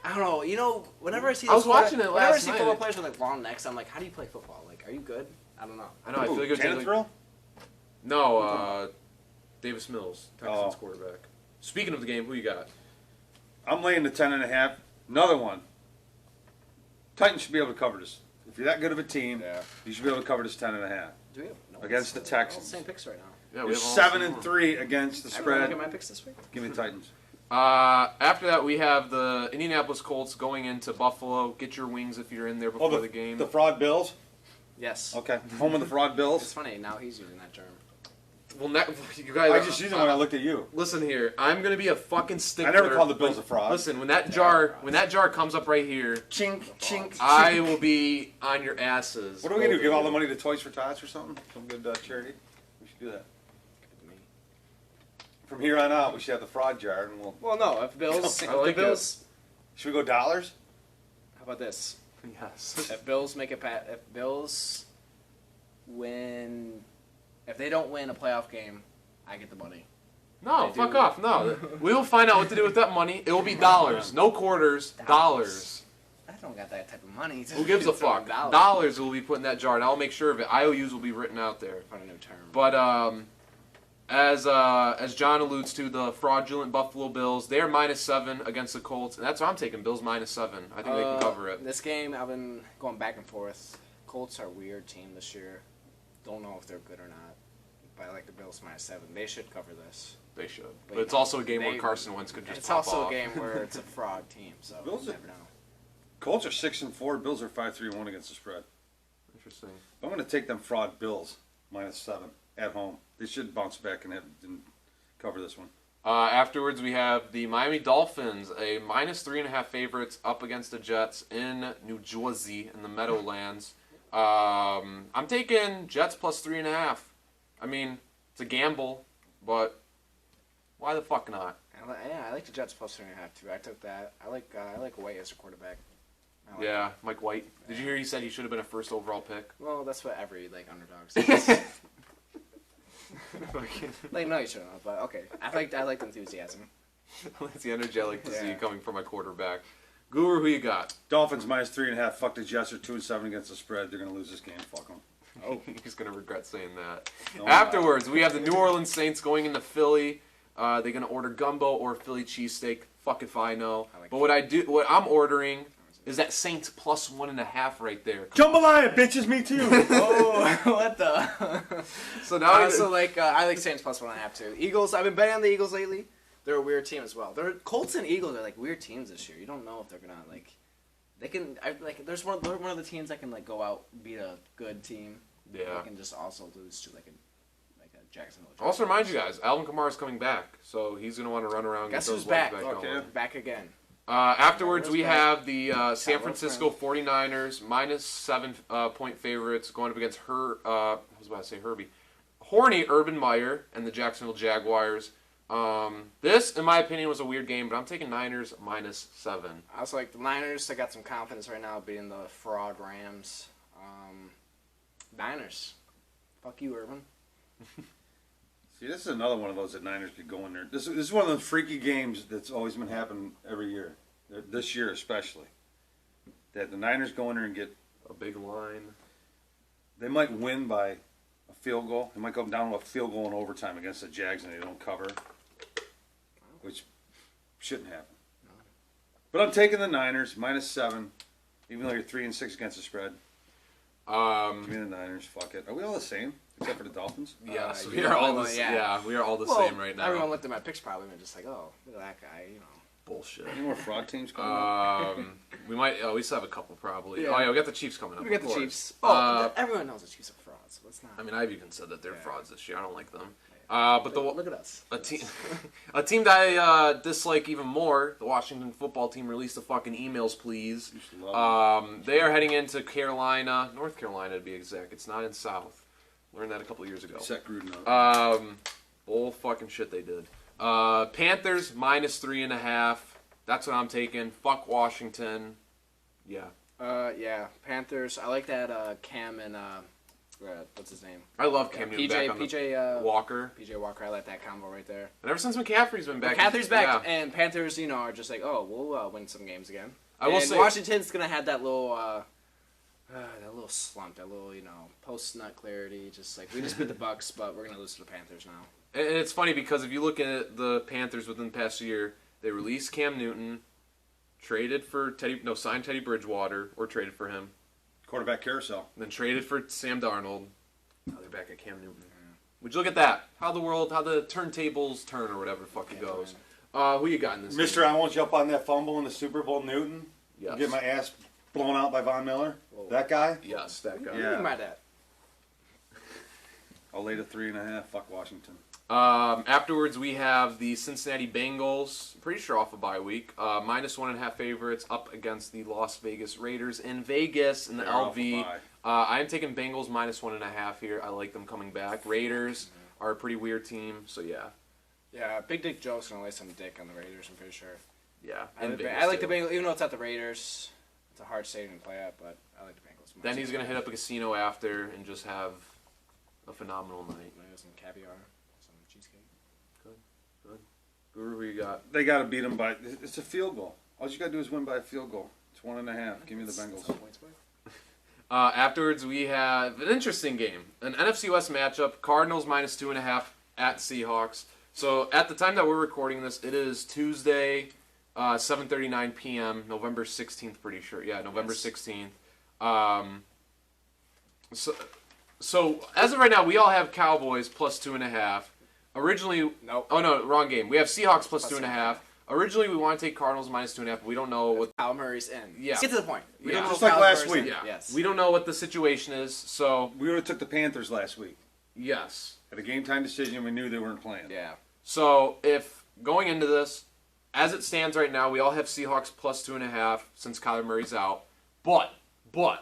I don't know. You know, whenever I see I was those watching it whenever I last see night. football players with like long necks, I'm like, how do you play football? Like, are you good? I don't know. I know. I feel like it would take like, Tannehill? no. Davis Mills, Texans Oh. quarterback. Speaking of the game, who you got? I'm laying the 10.5. Another one. Titans should be able to cover this. If you're that good of a team, Yeah. you should be able to cover this 10.5. Do we have no, Against the all Texans. the same picks right now. Yeah, You're we have all 7-3 against the Everyone look spread. at my picks this week. Give me the Titans. After that, we have the Indianapolis Colts going into Buffalo. Get your wings if you're in there before the game. The fraud Bills? Yes. Okay. Home of the fraud It's Bills? funny, now he's using that term. Well, you guys. I just used it when I looked at you. Listen here, I'm gonna be a fucking stickler. I never called the Bills a fraud. Listen, when that jar comes up right here, Chink, chink, I chink. will be on your asses. What are we going to do? Give all the money to Toys for Tots or something? Some good charity? We should do that. From here on out, we should have the fraud jar, and we'll. Well, no. If Bills, I like the Bills. Should we go dollars? How about this? Yes. If Bills make a if Bills win, if they don't win a playoff game, I get the money. No, They fuck do. off. No, we will find out what to do with that money. It will be dollars, no quarters, dollars. I don't got that type of money. Who gives a fuck? Dollars will be put in that jar, and I'll make sure of it. IOUs will be written out there. Find a new term. But as John alludes to, the fraudulent Buffalo Bills, they're -7 against the Colts, and that's what I'm taking. Bills -7. I think they can cover it. This game, I've been going back and forth. Colts are a weird team this year. Don't know if they're good or not. But I like the Bills -7. They should cover this. They should. But But it's also a game where Carson Wentz could just It's pop also off. a game where it's a fraud team, so Bills you are- never know. Colts are 6-4. Bills are 5-3-1 against the spread. Interesting. I'm going to take them fraud Bills -7 at home. They should bounce back and cover this one. Afterwards, we have the Miami Dolphins, a -3.5 favorites up against the Jets in New Jersey in the Meadowlands. I'm taking Jets +3.5. I mean, it's a gamble, but why the fuck not? I like the Jets +3.5 too. I took that. I like White as a quarterback. I like Yeah, him. Mike White. Did you hear he said he should have been a first overall pick? Well, that's what every underdog says. Like, no, you shouldn't have, but okay. I like the enthusiasm. That's the energy I like to see Yeah. coming from my quarterback. Guru, who you got? Dolphins -3.5. Fuck the Jets are 2-7 against the spread. They're going to lose this game. Fuck them. Oh, he's going to regret saying that. Oh, Afterwards, we have the New Orleans Saints going into Philly. They're going to order gumbo or Philly cheesesteak. Fuck if I know. I like But what I'm ordering is that Saints +1.5 right there. Jambalaya, bitches, me too. Oh, what the? So now I like Saints +1.5 too. Eagles. I've been betting on the Eagles lately. They're a weird team as well. Colts and Eagles are like weird teams this year. You don't know if they're gonna like. They can There's one of the teams that can like go out beat a good team. Yeah. They can just also lose to like a Jacksonville. I'll also remind you guys, Alvin Kamara's coming back, so he's going to want to run around and Guess get those who's legs back? back Okay. going. Back again. Afterwards, we Who's back? have the San Francisco 49ers, -7 point favorites, going up against Herbie. Horny Urban Meyer and the Jacksonville Jaguars. This, in my opinion, was a weird game, but I'm taking Niners -7. I also like the Niners. I got some confidence right now beating the fraud Rams. Niners. Fuck you, Urban. See, this is another one of those that Niners could go in there. This is one of those freaky games that's always been happening every year. This year especially. That the Niners go in there and get... A big line. They might win by a field goal. They might go down to a field goal in overtime against the Jags and they don't cover. Which shouldn't happen. But I'm taking the Niners, -7. Even though you're 3-6 against the spread. Give me the Niners, fuck it. Are we all the same? Except for the Dolphins? Yes, we yeah, are all well, the yeah. we are all the Well, same right now. Everyone looked at my picks probably and just like, oh, look at that guy, you know. Bullshit. Any more fraud teams coming up? We might. We still have a couple probably. Yeah. Oh yeah, we got the Chiefs coming up. We got of the course. Chiefs. Oh, everyone knows the Chiefs are frauds. Let's not. I mean, I've even said that they're Yeah. frauds this year. I don't like them. But look at us. a team that I dislike even more, the Washington football team, released the fucking emails, please. You should love They are heading into North Carolina to be exact. It's not in South. Learned that a couple of years ago. Set Gruden up. Bull fucking shit they did. Panthers -3.5. That's what I'm taking. Fuck Washington. Yeah. Yeah, Panthers. I like that Cam and what's his name? I love Cam Newton back on PJ Walker. PJ Walker. I like that combo right there. And ever since McCaffrey's been back. Panthers back, Yeah. and Panthers, are just like, oh, we'll win some games again. I will and say- Washington's gonna have that little slump, that little, post nut clarity. Just like we just beat the Bucks, but we're gonna lose to the Panthers now. And it's funny because if you look at the Panthers within the past year, they released Cam Newton, signed Teddy Bridgewater, or traded for him, Quarterback carousel. then traded for Sam Darnold. Now they're back at Cam Newton. Would you look at that? How the turntables turn, or whatever the fuck it goes. Who you got in this Mister, game? I won't jump on that fumble in the Super Bowl, Newton. Yes. Get my ass blown out by Von Miller. Whoa. That guy? Yes, that guy. What do you Yeah. mean by that? I'll lay to 3.5. Fuck Washington. Afterwards, we have the Cincinnati Bengals, pretty sure off a bye week, -1.5 favorites up against the Las Vegas Raiders in Vegas in the They're off a LV. bye. I am taking Bengals -1.5 here. I like them coming back. Raiders are a pretty weird team, so yeah. Yeah, Big Dick Joe's gonna lay some dick on the Raiders. I'm pretty sure. Yeah. I in like, Vegas, I like the too. Bengals, even though it's at the Raiders. It's a hard stadium to play at, but I like the Bengals. Then he's going to hit up a casino after and just have a phenomenal night. Some caviar, some cheesecake. Guru, who you got? They got to beat them by... It's a field goal. All you got to do is win by a field goal. It's 1.5. Give me the Bengals. Points, boy. Afterwards, we have an interesting game. An NFC West matchup. Cardinals -2.5 at Seahawks. So at the time that we're recording this, it is Tuesday, 7:39 p.m., November 16th, pretty sure. Yeah, November 16th. So as of right now, we all have Cowboys plus 2.5. Originally, Nope. Oh no, wrong game. We have Seahawks plus 2.5. Originally, we want to take Cardinals minus 2.5, but we don't know what. Kyle Murray's in. Yeah. Let's get to the point. We Yeah. don't know Just if like Kyle last Murray's in. week. Yeah. Yes. We don't know what the situation is, so We would have took the Panthers last week. yes. At a game time decision, we knew they weren't playing. Yeah. So if going into this, as it stands right now, we all have Seahawks plus 2.5 since Kyler Murray's out. But a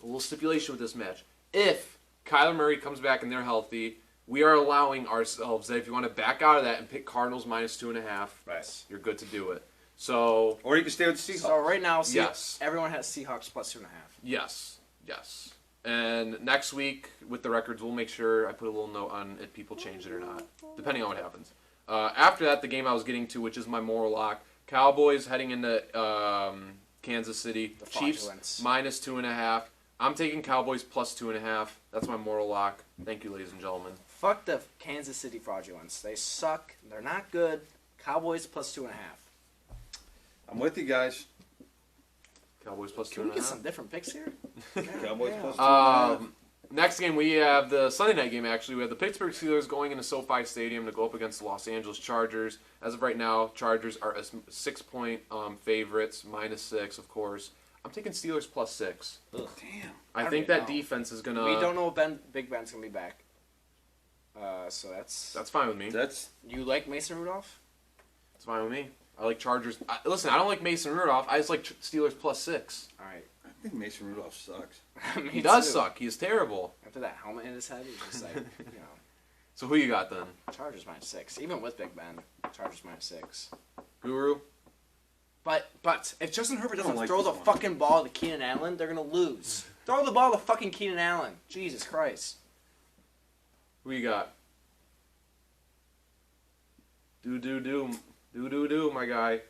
little stipulation with this match: if Kyler Murray comes back and they're healthy, we are allowing ourselves that if you want to back out of that and pick Cardinals minus 2.5, Right. you're good to do it. So Or you can stay with the Seahawks. So right now, Yes. everyone has Seahawks plus 2.5. yes. And next week with the records, we'll make sure I put a little note on if people change it or not, depending on what happens. After that, the game I was getting to, which is my moral lock, Cowboys heading into Kansas City, The Chiefs fraudulence. minus 2.5. I'm taking Cowboys plus 2.5. That's my moral lock. Thank you, ladies and gentlemen. Fuck the Kansas City fraudulence. They suck. They're not good. Cowboys plus 2.5. I'm with you guys. Cowboys plus Can we get 2.5. some different picks here? Cowboys plus 2.5. Next game, we have the Sunday night game, actually. We have the Pittsburgh Steelers going into SoFi Stadium to go up against the Los Angeles Chargers. As of right now, Chargers are 6-point favorites, minus 6, of course. I'm taking Steelers plus 6. Ugh. Damn. I I think don't that know. defense is going to... We don't know if Big Ben's going to be back. So That's fine with me. That's You like Mason Rudolph? That's fine with me. I like Chargers. Listen, I don't like Mason Rudolph. I just like Steelers plus 6. All right. I think Mason Rudolph sucks. Me He does too. suck. He's terrible. After that helmet in his head, he's just like, So who you got then? Chargers minus 6. Even with Big Ben, Chargers minus 6. Guru? But if Justin Herbert doesn't like throw this the one. fucking ball to Keenan Allen, they're gonna lose. Throw the ball to fucking Keenan Allen. Jesus Christ. Who you got? Do, my guy.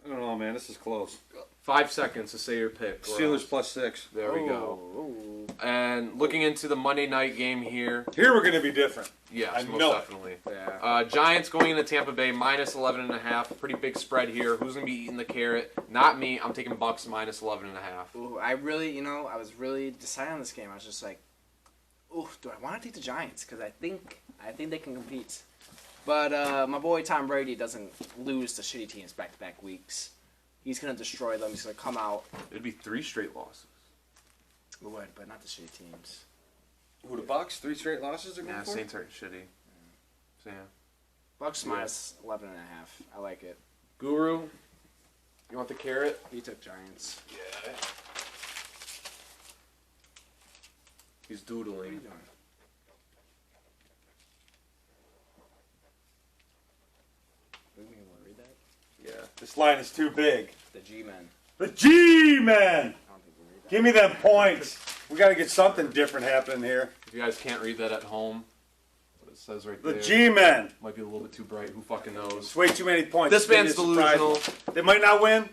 I don't know, man. This is close. 5 seconds to say your pick. or Steelers else. plus 6. There we go. Oh. And looking into the Monday night game here, Here we're going to be different. yes, I most know it. definitely. Yeah. Giants going into Tampa Bay minus 11.5. Pretty big spread here. Who's going to be eating the carrot? Not me. I'm taking Bucks minus 11.5. Ooh, I was really deciding on this game. I was just like, ooh, do I want to take the Giants? Because I think they can compete. But my boy Tom Brady doesn't lose to shitty teams back-to-back weeks. He's going to destroy them. He's going to come out. It'd be 3 straight losses. It would, but not the shitty teams. Who, the Bucks? 3 straight losses are going Yeah, for? Saints aren't shitty. So, yeah. Bucks Yeah. minus 11.5. I like it. Guru, you want the carrot? He took Giants. Yeah. He's What are you doodling. doing? We didn't even want to read that. Yeah. This line is too big. The G-Men. The G-Man! I don't think we read that. Give me them points. We got to get something different happening here. If you guys can't read that at home, what it says right The there G-Men. might be a little bit too bright. Who fucking knows? It's way too many points. This It's gonna man's be a surprise. delusional. They might not win,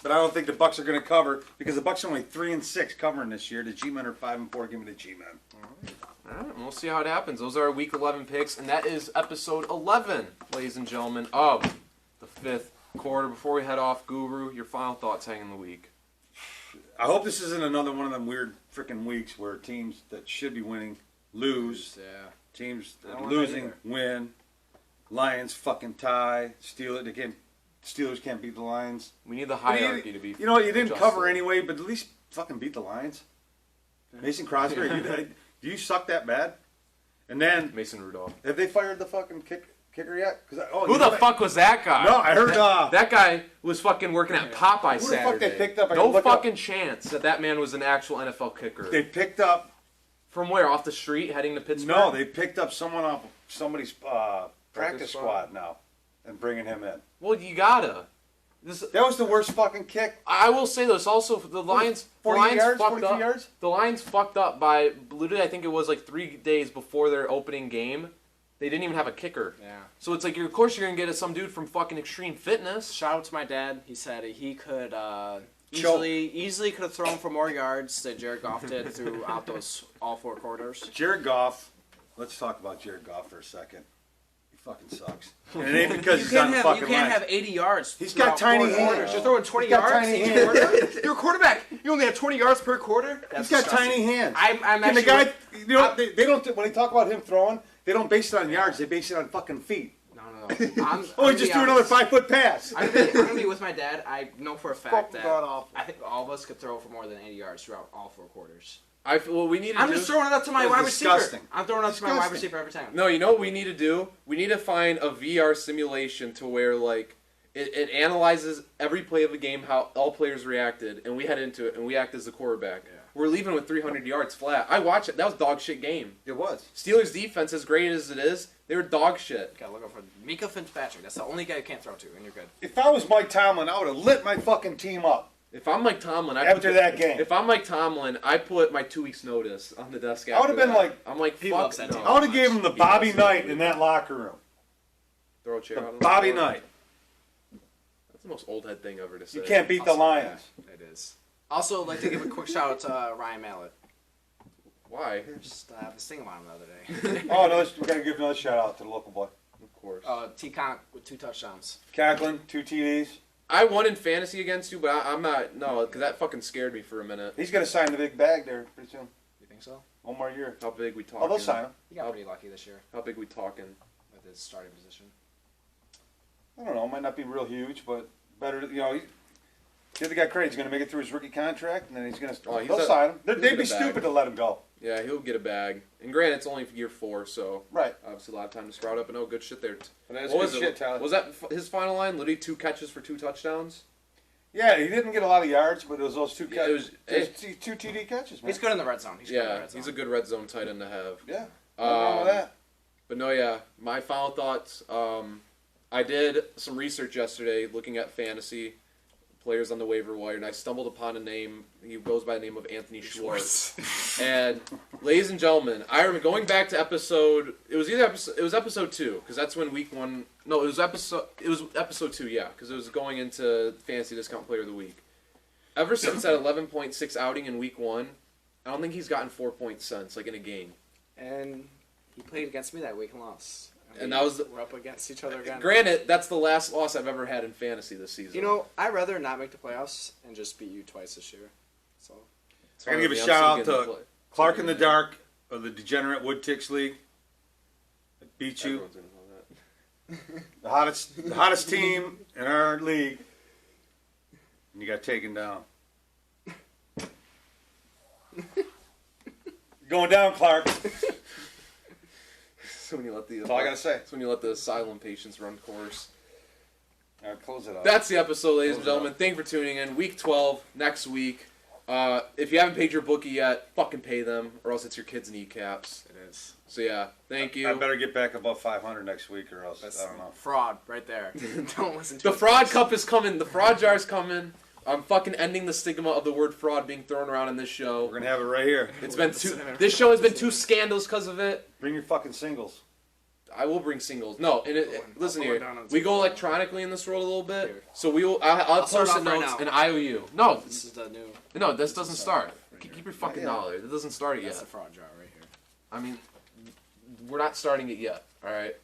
but I don't think the Bucks are going to cover because the Bucks are only 3-6 covering this year. The G-Men are 5-4. Give me the G-Men. All right, we'll see how it happens. Those are our Week 11 picks, and that is episode 11, ladies and gentlemen, of the 5th quarter. Before we head off, Guru, your final thoughts hanging the week. I hope this isn't another one of them weird freaking weeks where teams that should be winning lose. Yeah. Teams I that don't are want that losing either. win. Lions fucking tie. Steelers can't beat the Lions. We need the But hierarchy to be. You know what? You didn't adjusted. cover anyway, but at least fucking beat the Lions. Mason Crosby, do you suck that bad? And then, Mason Rudolph. have they fired the fucking kicker yet? Who the fuck was that guy? No, I heard. That guy was fucking working at Popeye Who the fuck Saturday. they picked up? I No can look fucking chance that man was an actual NFL kicker. They picked up. From where? Off the street, heading to Pittsburgh? No, they picked up someone off somebody's practice squad? squad now, and bringing him in. Well, you gotta. That was the worst fucking kick. I will say this also: the Lions, 40 the Lions yards, fucked 42 up. yards? The Lions fucked up by literally. I think it was like 3 days before their opening game. They didn't even have a kicker. Yeah. So it's like, of course, you're gonna get some dude from fucking Extreme Fitness. Shout out to my dad. He said he could Choke. easily could have thrown for more yards than Jared Goff did throughout those all 4 quarters. Jared Goff. Let's talk about Jared Goff for a second. He fucking sucks. And it ain't because You he's on can't the have fucking you can't line. have 80 yards. He's got throughout tiny four quarters. hands. You're throwing 20 He's got yards. tiny each hands. quarter? You're a quarterback. You only have 20 yards per quarter. That's He's got disgusting. tiny hands. I'm And actually. the guy, you know, they don't. When they talk about him throwing, they don't base it on yards. They base it on fucking feet. No. I'm Oh, just do another 5-foot pass. I'm gonna be with my dad. I know for a fact Fucking that god awful. I think all of us could throw for more than 80 yards throughout all four quarters. What we need to I'm do. just throwing it up to my That's wide disgusting. receiver. I'm throwing it up to my wide Disgusting. receiver every time. No, you know what we need to do? We need to find a VR simulation to where like it analyzes every play of the game, how all players reacted, and we head into it and we act as the quarterback. Yeah. We're leaving with 300 yards flat. I watched it. That was dog shit game. It was. Steelers defense, as great as it is, they were dog shit. Gotta look out for Mika Fitzpatrick. That's the only guy you can't throw to, and you're good. If I was Mike Tomlin, I would have lit my fucking team up If I'm Mike Tomlin, after that game. If I'm Mike Tomlin, I put my 2 weeks notice on the desk. I would've after been that. like- I'm like, He fuck loves that no. team. I would have gave him the He Bobby does. Knight in that locker room. Throw a chair The out on Bobby floor. Knight. That's the most old head thing ever to say. You can't beat the Also, Lions. yeah, it is. Also, I'd like to give a quick shout out to Ryan Mallett. Why? Just I was thinking about him the other day. Oh, no, we got to give another shout out to the local boy. Of course. T-Conk with 2 touchdowns. Cackling, 2 TDs. I won in fantasy against you, but I'm not. No, because that fucking scared me for a minute. He's going to sign the big bag there pretty soon. You think so? One more year. How big we talking? Oh, they'll sign him. He got pretty lucky this year How big we talking? with his starting position. I don't know. Might not be real huge, but better. You know, give the guy credit. He's going to make it through his rookie contract, and then he's going to. Oh, he's they'll a- sign him. he'll They'd get be a bag. stupid to let him go. Yeah, he'll get a bag. And granted, it's only year 4, so Right. obviously a lot of time to sprout up. But no, good shit there. But that's What good was shit, it? Tyler. Was that his final line? Literally 2 catches for 2 touchdowns. Yeah, he didn't get a lot of yards, but it was those 2 Yeah, it was- catches. 2 TD catches, man. He's good in the red zone. He's good in the Yeah, red zone. he's a good red zone tight end to have. Yeah. Nothing wrong with that. But no, yeah, my final thoughts. I did some research yesterday looking at fantasy players on the waiver wire, and I stumbled upon a name. He goes by the name of Anthony Schwartz. And ladies and gentlemen, I remember going back to episode. It was episode 2 because that's when week 1. No, it was episode 2. Yeah, because it was going into fantasy discount player of the week. Ever since that 11.6 outing in week 1, I don't think he's gotten 4 points since, like in a game. And he played against me that week and lost. And that was we're up against each other again. Granted, that's the last loss I've ever had in fantasy this season. You know, I'd rather not make the playoffs and just beat you twice this year. So It's I gotta fine give a with me. I'm shout still out getting to the play. Clark in the Dark of the Degenerate Woodticks League. I beat you. Everyone's gonna know that. The hottest team in our league. And you got taken down. Going down, Clark. So when you let the That's all I gotta say. That's when you let the asylum patients run course. All right, close it up. That's the episode, ladies and Close it gentlemen. Thank you for tuning in. Week 12 next week. If you haven't paid your bookie yet, fucking pay them, or else it's your kids' kneecaps. it is. So yeah, thank you. I better get back above 500 next week, or else That's I don't know. fraud right there. Don't listen to The it. fraud cup is coming. The fraud jar's coming. I'm fucking ending the stigma of the word fraud being thrown around in this show. We're gonna have it right here. It's been too. This show has been too scandalous because of it. Bring your fucking singles. I will bring singles. No, and listen I'll go here. down on We go singles. electronically in this world a little bit, Here. so we will. I'll start post off the right notes now. and IOU. No, This is the new. no, this doesn't start. Right here. Keep your fucking Yeah. dollar. It doesn't start it That's yet. the fraud jar right here. I mean, we're not starting it yet. All right.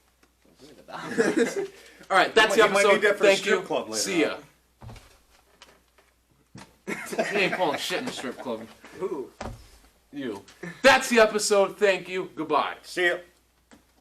Look at that. All right. That's the You might episode. need that for a Thank strip you. club later See ya. on. You ain't pulling shit in the strip club. Ooh. You. That's the episode. Thank you. Goodbye. See ya.